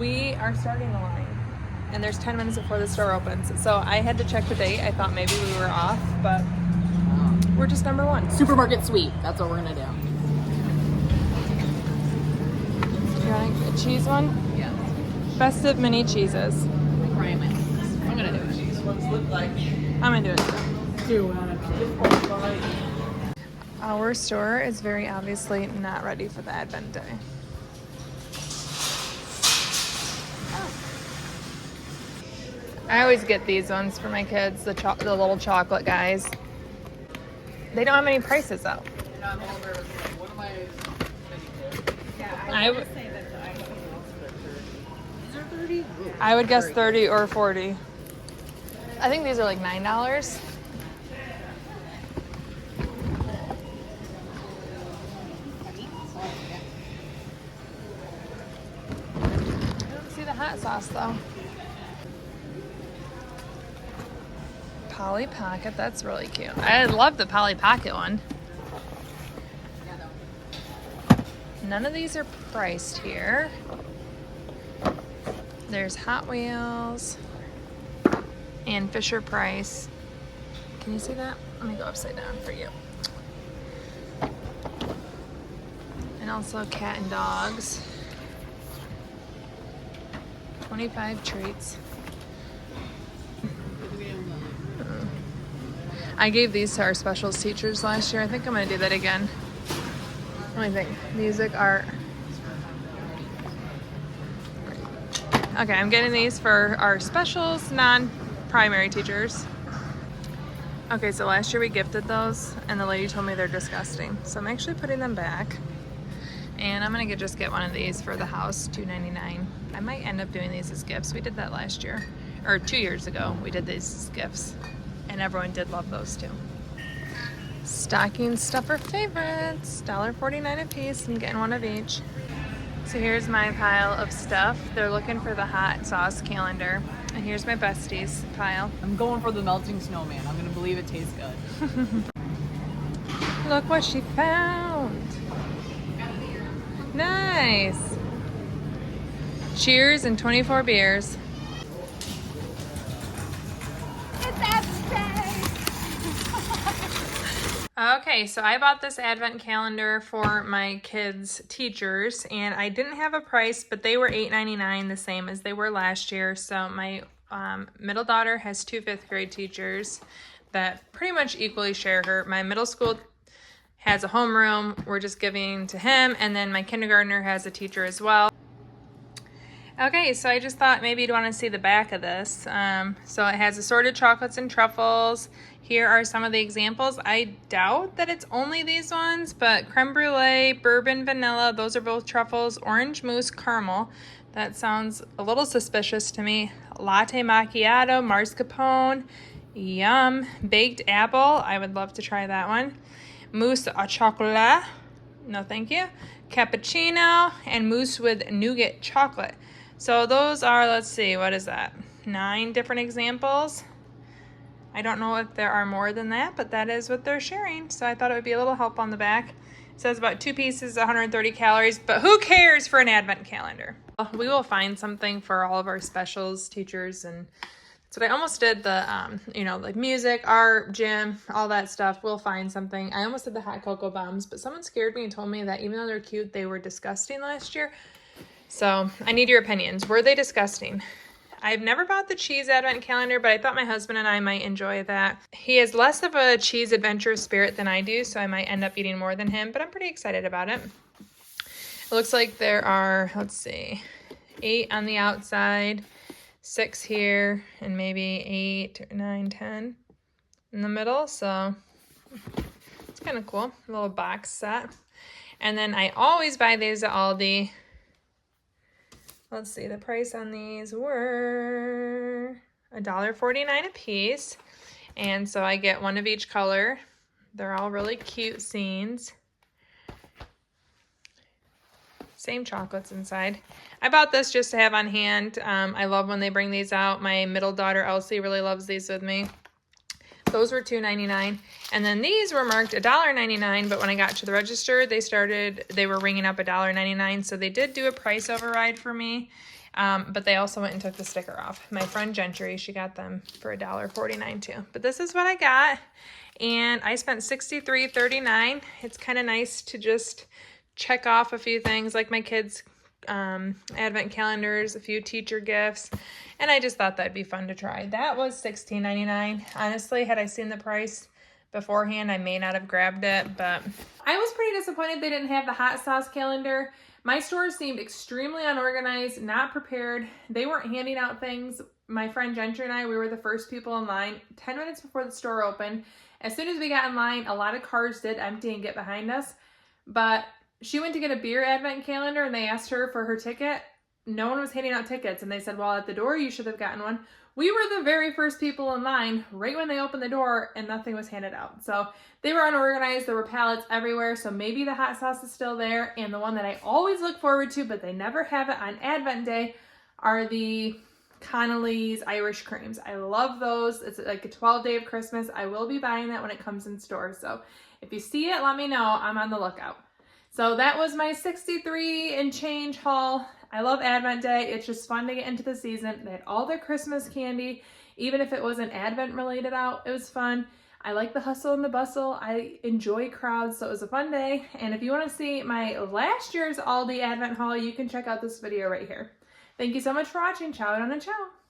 We are starting the line, and there's 10 minutes before the store opens. So I had to check the date. I thought maybe we were off, but we're just number one. Supermarket sweep. That's what we're gonna do. You want a cheese one? Yeah. Festive mini cheeses. I'm gonna do it. I'm gonna do it. Do it. Our store is very obviously not ready for the Advent day. I always get these ones for my kids, the little chocolate guys. They don't have any prices though. I would guess 30 or 40. I think these are like $9. I don't see the hot sauce though. Polly Pocket, that's really cute. I love the Polly Pocket one. None of these are priced here. There's Hot Wheels and Fisher Price. Can you see that? Let me go upside down for you. And also Cat and Dogs. 25 treats. I gave these to our specials teachers last year. I think I'm gonna do that again. Let me think. Music, art. Okay, I'm getting these for our specials, non-primary teachers. Okay, so last year we gifted those, and the lady told me they're disgusting. So I'm actually putting them back. And I'm gonna just get one of these for the house, $2.99. I might end up doing these as gifts. We did that last year, or 2 years ago. We did these as gifts, and everyone did love those too. Stocking stuffer favorites, $1.49 a piece. I'm getting one of each. So here's my pile of stuff. They're looking for the hot sauce calendar. And here's my besties pile. I'm going for the melting snowman. I'm gonna believe it tastes good. Look what she found. Nice. Cheers and 24 beers. Okay, so I bought this advent calendar for my kids' teachers, and I didn't have a price, but they were $8.99, the same as they were last year. So my middle daughter has 2 fifth grade teachers that pretty much equally share her. My middle school has a homeroom. We're just giving to him, and then my kindergartner has a teacher as well. Okay, so I just thought maybe you'd want to see the back of this. So it has assorted chocolates and truffles. Here are some of the examples. I doubt that it's only these ones, but creme brulee, bourbon vanilla, those are both truffles, orange mousse caramel. That sounds a little suspicious to me. Latte macchiato, mascarpone, yum. Baked apple, I would love to try that one. Mousse au chocolat, no thank you. Cappuccino, and mousse with nougat chocolate. So those are, let's see, what is that? 9 different examples. I don't know if there are more than that, but that is what they're sharing. So I thought it would be a little help on the back. It says about 2 pieces, 130 calories, but who cares for an advent calendar? We will find something for all of our specials teachers, and that's what I almost did, the, like music, art, gym, all that stuff. We'll find something. I almost did the hot cocoa bombs, but someone scared me and told me that even though they're cute, they were disgusting last year. So I need your opinions. Were they disgusting? I've never bought the cheese advent calendar, but I thought my husband and I might enjoy that. He has less of a cheese adventure spirit than I do, so I might end up eating more than him, but I'm pretty excited about it. It looks like there are, let's see, 8 on the outside, 6 here, and maybe 8, 9, 10 in the middle, so it's kind of cool. A little box set. And then I always buy these at Aldi. Let's see, the price on these were $1.49 a piece. And so I get one of each color. They're all really cute scenes. Same chocolates inside. I bought this just to have on hand. I love when they bring these out. My middle daughter, Elsie, really loves these with me. Those were $2.99. And then these were marked $1.99, but when I got to the register, they were ringing up $1.99. So they did do a price override for me. But they also went and took the sticker off. My friend Gentry, she got them for $1.49 too. But this is what I got. And I spent $63.39. It's kind of nice to just check off a few things like my kids' advent calendars, a few teacher gifts, and I just thought that'd be fun to try. That was $16.99. Honestly, had I seen the price beforehand, I may not have grabbed it, but I was pretty disappointed they didn't have the hot sauce calendar. My store seemed extremely unorganized, not prepared. They weren't handing out things. My friend Gentry and I, we were the first people in line 10 minutes before the store opened. As soon as we got in line, a lot of cars did empty and get behind us, but she went to get a beer advent calendar and they asked her for her ticket. No one was handing out tickets, and they said, well, at the door you should have gotten one. We were the very first people in line right when they opened the door, and nothing was handed out. So they were unorganized. There were pallets everywhere, so maybe the hot sauce is still there. And the one that I always look forward to, but they never have it on Advent Day, are the Connolly's Irish creams. I love those. It's like a 12-day of Christmas. I will be buying that when it comes in stores. So if you see it, let me know. I'm on the lookout. So that was my 63 and change haul. I love Advent Day. It's just fun to get into the season. They had all their Christmas candy, even if it wasn't Advent related out. It was fun. I like the hustle and the bustle. I enjoy crowds, so it was a fun day. And if you want to see my last year's ALDI Advent haul, you can check out this video right here. Thank you so much for watching. Ciao and ciao.